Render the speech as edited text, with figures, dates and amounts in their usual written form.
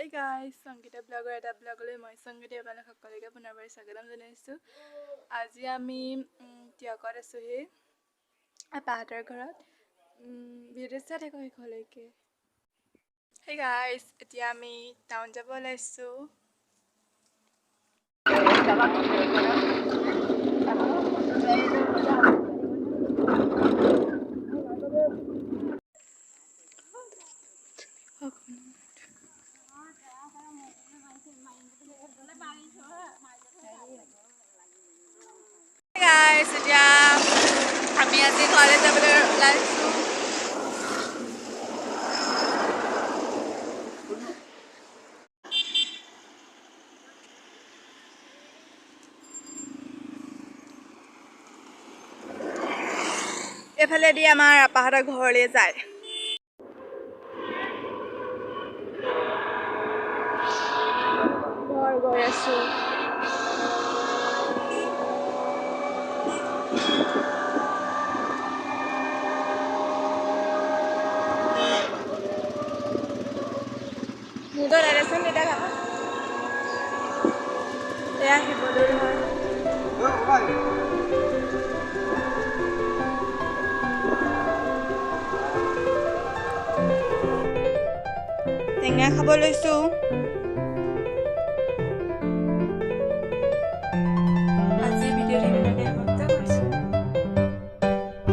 Hey guys, Sangita blogger eta blogলে মই Sangita আপোনালোক সকলোকে পুনৰবাৰ স্বাগতম জনাইছো। আজি আমি টিয়াকত আছো হে পাহাৰৰ ঘৰত ভিডিঅ' চাই থাকো হেকলৈকে। Hey guys, এতিয়া আমি টাউন যাব ওলাইছো। Guys, এতিয়া আমি আজি ঘৰলৈ যাবলৈ ওলাইছো। এফালে দি আমাৰ পাহাৰৰ ঘৰলৈ যায়। ঘৰ গৈ আছো। মুদৰ ডাইৰেকশ্যন এটা থাকা এয়া শিৱদৌল হয়। টেঙা খাব লৈছো।